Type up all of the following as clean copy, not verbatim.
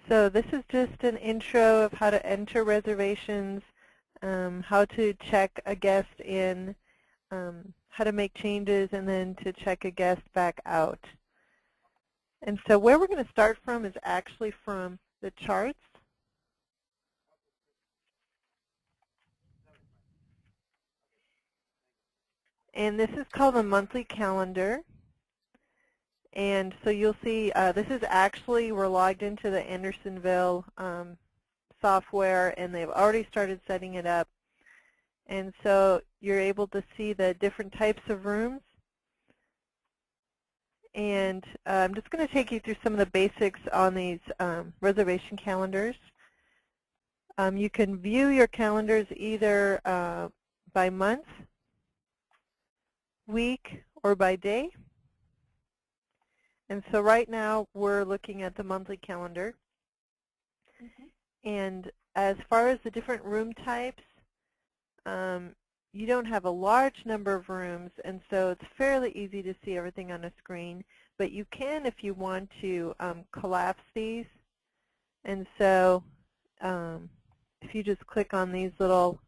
So this is just an intro of how to enter reservations, how to check a guest in, how to make changes, and then to check a guest back out. And so where we're going to start from is actually from the charts. And this is called a monthly calendar. And so you'll see this is actually, we're logged into the Andersonville software, and they've already started setting it up. And so you're able to see the different types of rooms. And I'm just going to take you through some of the basics on these reservation calendars. You can view your calendars either by month, week, or by day. And so right now we're looking at the monthly calendar. And as far as the different room types, you don't have a large number of rooms, and so it's fairly easy to see everything on a screen. But you can, if you want to, collapse these. And so if you just click on these little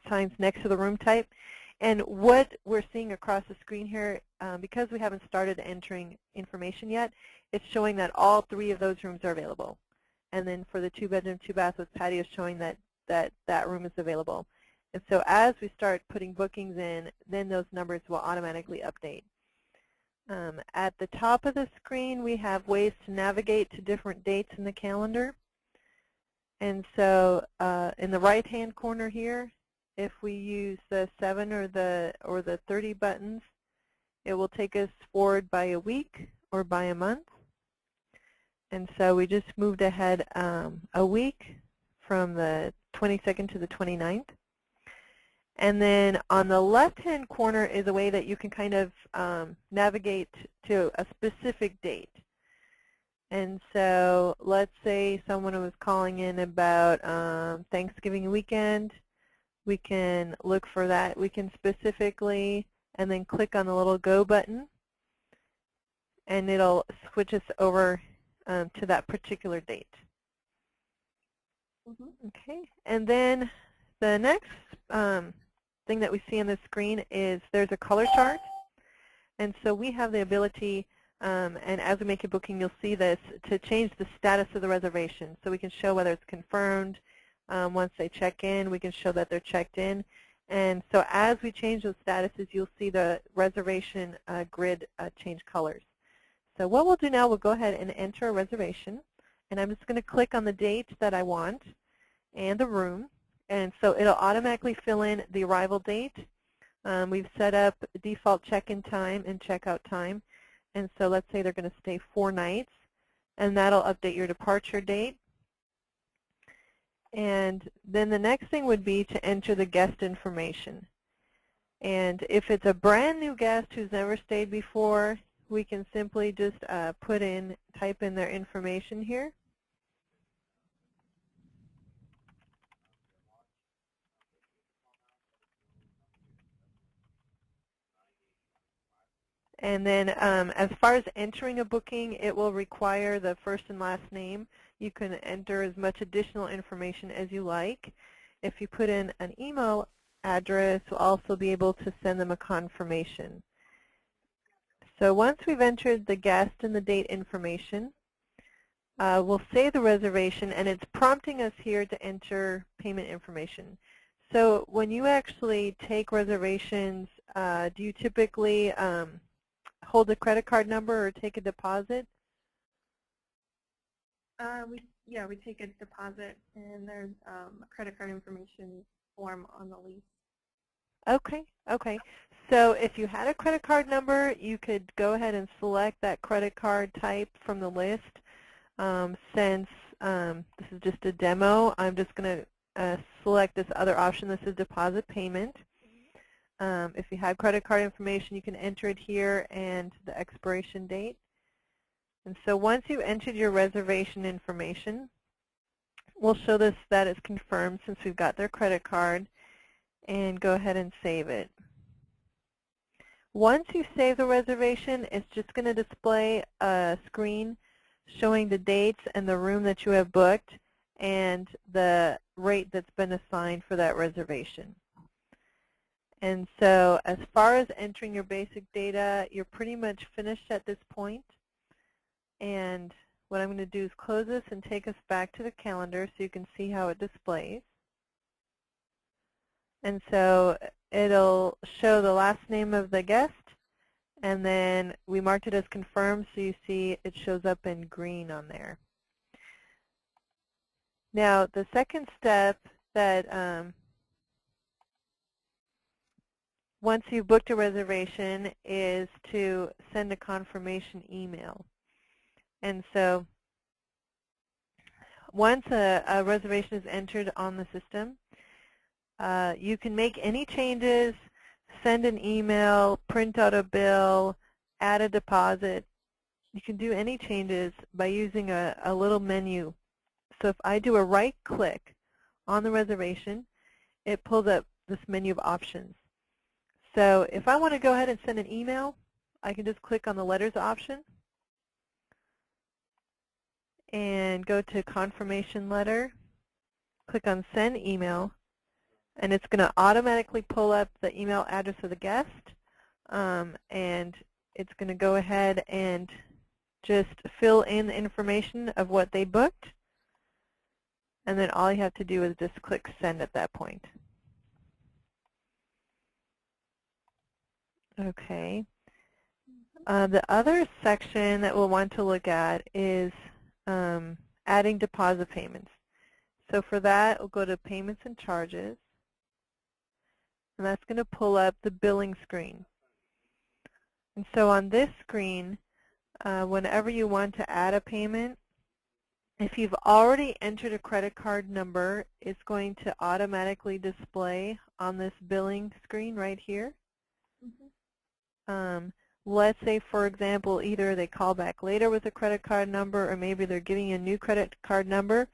signs next to the room type, and what we're seeing across the screen here, because we haven't started entering information yet, it's showing that all 3 of those rooms are available. And then for the 2-bedroom, 2-bath with patio, showing that that room is available. And so as we start putting bookings in, then those numbers will automatically update. At the top of the screen, we have ways to navigate to different dates in the calendar. And so in the right-hand corner here, if we use the 7 or the 30 buttons, it will take us forward by a week or by a month. And so we just moved ahead a week from the 22nd to the 29th. And then on the left-hand corner is a way that you can kind of navigate to a specific date. And so let's say someone was calling in about Thanksgiving weekend. We can look for that. We can specifically, and then click on the little Go button, and it'll switch us over to that particular date. Okay, and then the next thing that we see on the screen is there's a color chart. And so we have the ability, and as we make a booking, you'll see this, to change the status of the reservation. So we can show whether it's confirmed. Once they check in, we can show that they're checked in. And so as we change those statuses, you'll see the reservation grid change colors. So what we'll do now, we'll go ahead and enter a reservation. And I'm just going to click on the date that I want and the room. And so it'll automatically fill in the arrival date. We've set up default check-in time and check-out time. And so let's say they're going to stay 4 nights. And that'll update your departure date. And then the next thing would be to enter the guest information. And if it's a brand new guest who's never stayed before, we can simply just type in their information here. And then as far as entering a booking, it will require the first and last name. You can enter as much additional information as you like. If you put in an email address, we'll also be able to send them a confirmation. So once we've entered the guest and the date information, we'll save the reservation, and it's prompting us here to enter payment information. So when you actually take reservations, do you typically hold a credit card number or take a deposit? We take a deposit, and there's a credit card information form on the lease. Okay. So if you had a credit card number, you could go ahead and select that credit card type from the list. Since this is just a demo, I'm just going to select this other option. This is deposit payment. If you have credit card information, you can enter it here and the expiration date. And so once you've entered your reservation information, we'll show this that it's confirmed since we've got their credit card, and go ahead and save it. Once you save the reservation, it's just going to display a screen showing the dates and the room that you have booked and the rate that's been assigned for that reservation. And so as far as entering your basic data, you're pretty much finished at this point. And what I'm going to do is close this and take us back to the calendar so you can see how it displays. And so it'll show the last name of the guest, and then we marked it as confirmed, so you see it shows up in green on there. Now, the second step that once you've booked a reservation is to send a confirmation email. And so once a reservation is entered on the system, you can make any changes, send an email, print out a bill, add a deposit. You can do any changes by using a little menu. So if I do a right click on the reservation, it pulls up this menu of options. So if I want to go ahead and send an email, I can just click on the letters option and go to confirmation letter, click on send email, and it's going to automatically pull up the email address of the guest, and it's going to go ahead and just fill in the information of what they booked, and then all you have to do is just click send at that point. Okay. The other section that we'll want to look at is adding deposit payments. So for that, we'll go to payments and charges, and that's going to pull up the billing screen. And so on this screen, whenever you want to add a payment, if you've already entered a credit card number, it's going to automatically display on this billing screen right here. Let's say, for example, either they call back later with a credit card number, or maybe they're giving you a new credit card number.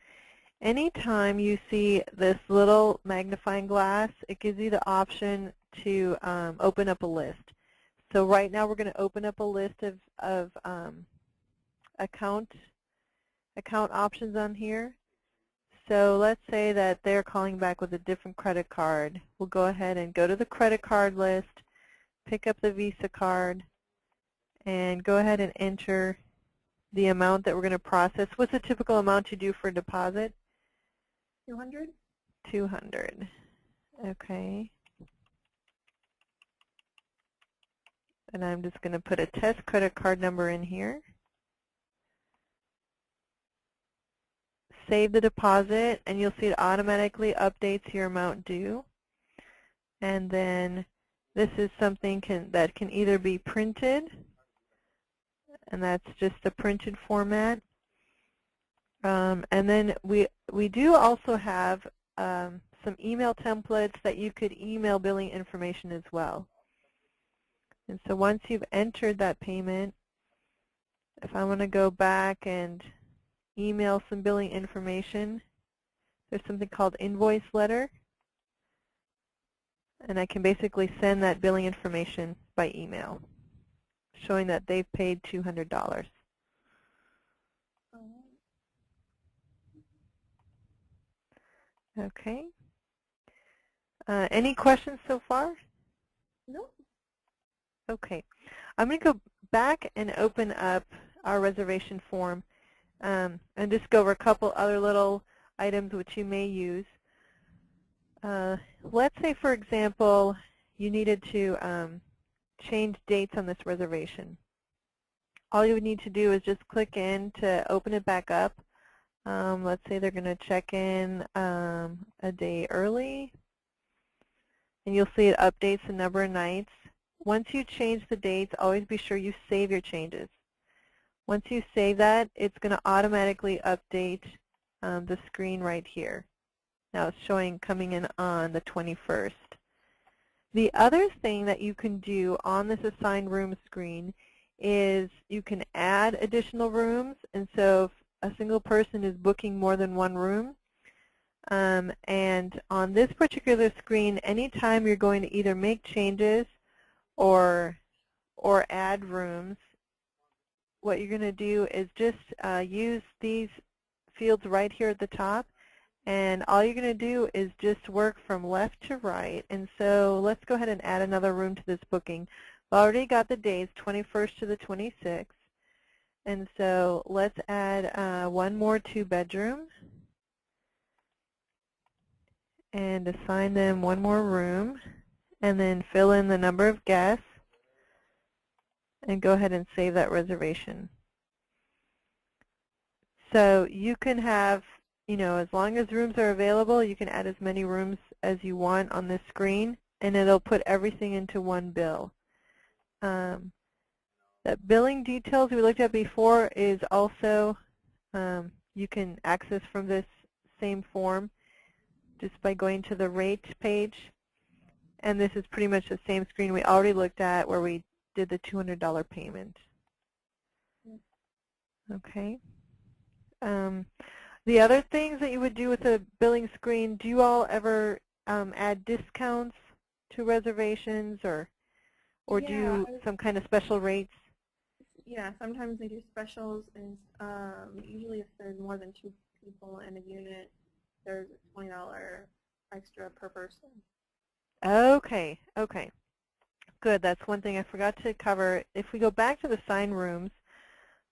Anytime you see this little magnifying glass, it gives you the option to open up a list. So right now we're going to open up a list of account options on here. So let's say that they're calling back with a different credit card. We'll go ahead and go to the credit card list, pick up the Visa card, and go ahead and enter the amount that we're going to process. What's the typical amount you do for a deposit? 200. 200. Okay. And I'm just going to put a test credit card number in here. Save the deposit, and you'll see it automatically updates your amount due. And then this is something that can either be printed, and that's just a printed format. And then we do also have some email templates that you could email billing information as well. And so once you've entered that payment, if I want to go back and email some billing information, there's something called invoice letter. And I can basically send that billing information by email, showing that they've paid $200. Okay. Any questions so far? No. Okay. I'm going to go back and open up our reservation form and just go over a couple other little items which you may use. Let's say, for example, you needed to change dates on this reservation. All you would need to do is just click in to open it back up. Let's say they're going to check in a day early, and you'll see it updates the number of nights. Once you change the dates, always be sure you save your changes. Once you save that, it's going to automatically update the screen right here. Now it's showing coming in on the 21st. The other thing that you can do on this assigned room screen is you can add additional rooms. And so if a single person is booking more than one room, and on this particular screen, anytime you're going to either make changes or add rooms, what you're going to do is just use these fields right here at the top, and all you're going to do is just work from left to right. And so let's go ahead and add another room to this booking. We've already got the days, 21st to the 26th. And so let's add one more 2-bedroom and assign them one more room, and then fill in the number of guests and go ahead and save that reservation. So you can have, as long as rooms are available, you can add as many rooms as you want on this screen, and it'll put everything into one bill. That billing details we looked at before is also, you can access from this same form just by going to the rate page. And this is pretty much the same screen we already looked at where we did the $200 payment. Okay. The other things that you would do with the billing screen, do you all ever add discounts to reservations or do some kind of special rates? Yeah, sometimes they do specials, and usually if there's more than 2 people in a unit, there's a $20 extra per person. Okay, okay. Good, that's one thing I forgot to cover. If we go back to the sign rooms,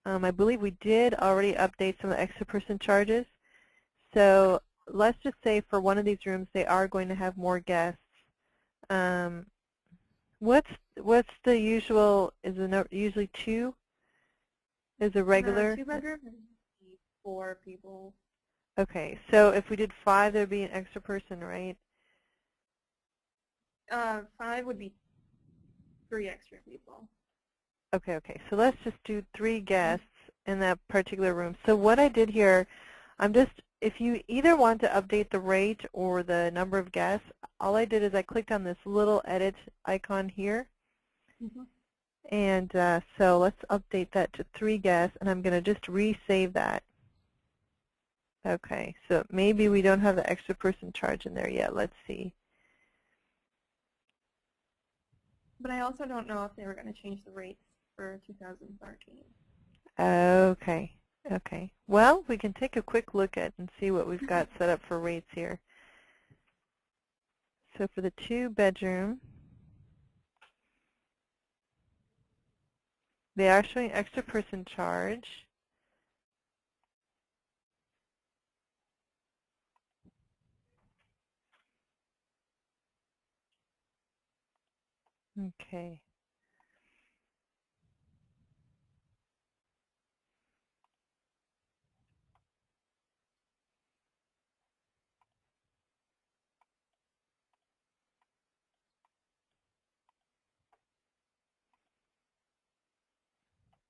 I believe we did already update some of the extra person charges. So let's just say for one of these rooms they are going to have more guests. What's the usual? Is it usually 2? Is a regular? 2-bedroom is 4 people. Okay, so if we did 5, there would be an extra person, right? 5 would be 3 extra people. Okay, okay. So let's just do 3 guests in that particular room. So what I did here, if you either want to update the rate or the number of guests, all I did is I clicked on this little edit icon here. Mm-hmm. And so let's update that to 3 guests, and I'm going to just resave that. Okay, so maybe we don't have the extra person charge in there yet. Let's see. But I also don't know if they were going to change the rates for 2013. Okay, okay. Well, we can take a quick look at and see what we've got set up for rates here. So for the 2-bedroom, they are showing extra person charge. Okay.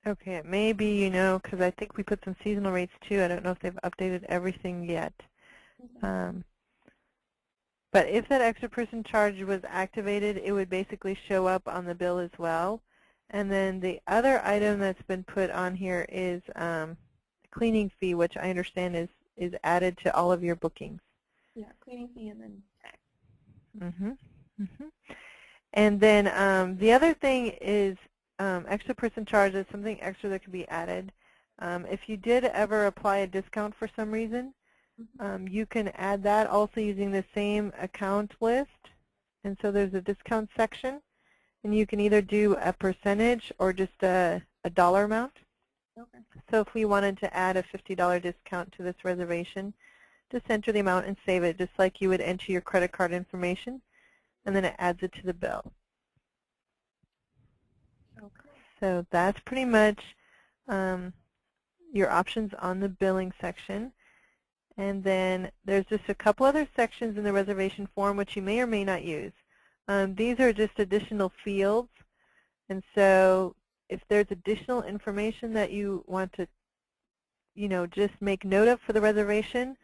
Okay, it may be, because I think we put some seasonal rates too. I don't know if they've updated everything yet. But if that extra person charge was activated, it would basically show up on the bill as well. And then the other item that's been put on here is cleaning fee, which I understand is added to all of your bookings. Yeah, cleaning fee and then tax. Mm-hmm. Mm-hmm. And then the other thing is extra person charge is something extra that could be added. If you did ever apply a discount for some reason, you can add that also using the same account list. And so there's a discount section, and you can either do a percentage or just a dollar amount. Okay. So if we wanted to add a $50 discount to this reservation, just enter the amount and save it, just like you would enter your credit card information, and then it adds it to the bill. Okay. So that's pretty much your options on the billing section. And then there's just a couple other sections in the reservation form which you may or may not use. These are just additional fields. And so if there's additional information that you want to, just make note of for the reservation,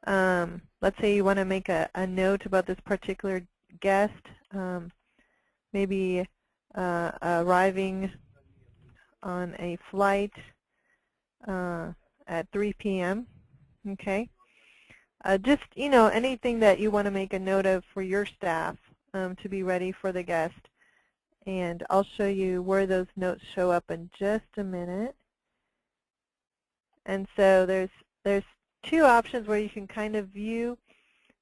let's say you want to make a note about this particular guest, maybe arriving on a flight at 3 p.m. Okay. Just, anything that you want to make a note of for your staff to be ready for the guest. And I'll show you where those notes show up in just a minute. And so there's two options where you can kind of view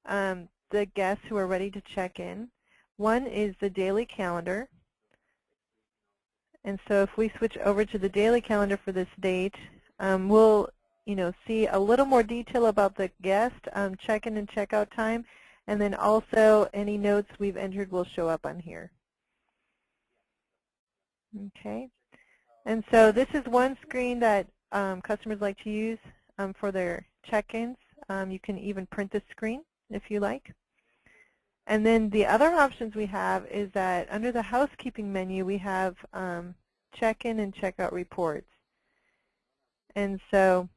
the guests who are ready to check in. One is the daily calendar. And so if we switch over to the daily calendar for this date, we'll see a little more detail about the guest check-in and check-out time, and then also any notes we've entered will show up on here. Okay, and so this is one screen that customers like to use for their check-ins. You can even print the screen if you like. And then the other options we have is that under the housekeeping menu we have check-in and check-out reports. And so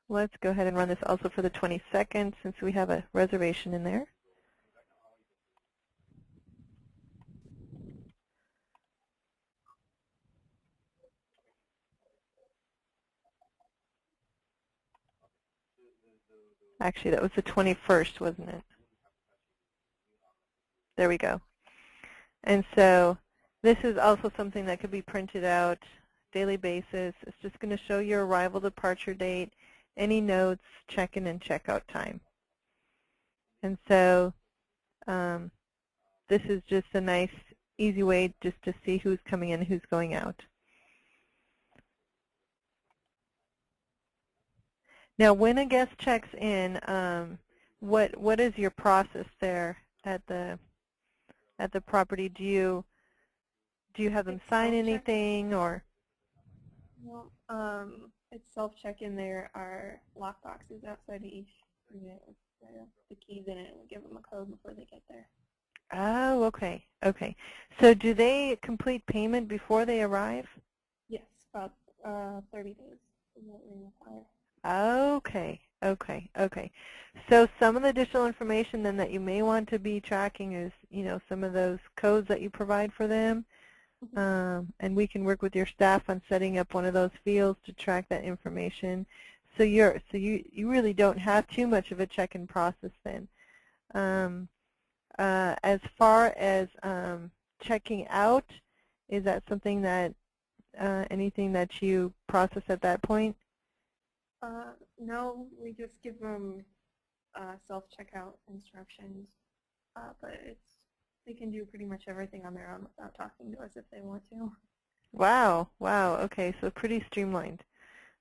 let's go ahead and run this also for the 22nd since we have a reservation in there. Actually, that was the 21st, wasn't it? There we go. And so this is also something that could be printed out daily basis. It's just going to show your arrival departure date, any notes, check-in and check-out time. And so this is just a nice, easy way just to see who's coming in and who's going out. Now, when a guest checks in, what is your process there at the property? Do you have them sign anything or? Well, it's self-check-in. There are lock boxes outside of each unit with the keys in it, and we give them a code before they get there. Oh, okay, okay. So do they complete payment before they arrive? Yes, about 30 days is what we require. Okay, okay, okay. So some of the additional information then that you may want to be tracking is, some of those codes that you provide for them. And we can work with your staff on setting up one of those fields to track that information. So you really don't have too much of a check-in process then. As far as checking out, is that something that anything that you process at that point? No, we just give them self-checkout instructions, but they can do pretty much everything on their own without talking to us if they want to. Wow, wow. Okay, so pretty streamlined.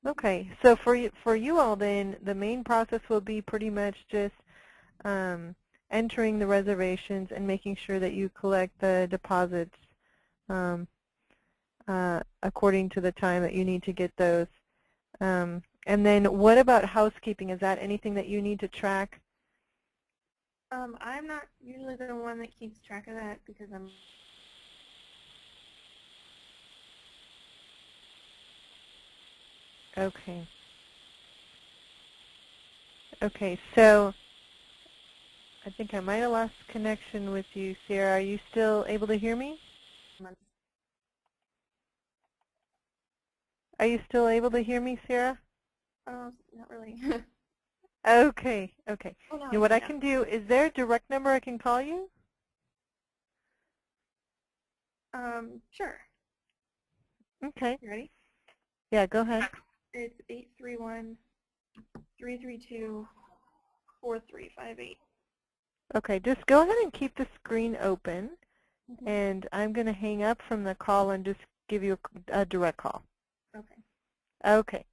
Okay, so for you all then, the main process will be pretty much just entering the reservations and making sure that you collect the deposits according to the time that you need to get those. And then what about housekeeping? Is that anything that you need to track? I'm not usually the one that keeps track of that because I'm... Okay. Okay, so I think I might have lost connection with you, Sierra. Are you still able to hear me? Are you still able to hear me, Sierra? Not really. Okay, okay. Oh, no, You know, what I can do, is there a direct number I can call you? Sure. Okay. You ready? Yeah, go ahead. It's 831-332-4358. Okay, just go ahead and keep the screen open, and I'm going to hang up from the call and just give you a direct call. Okay. Okay.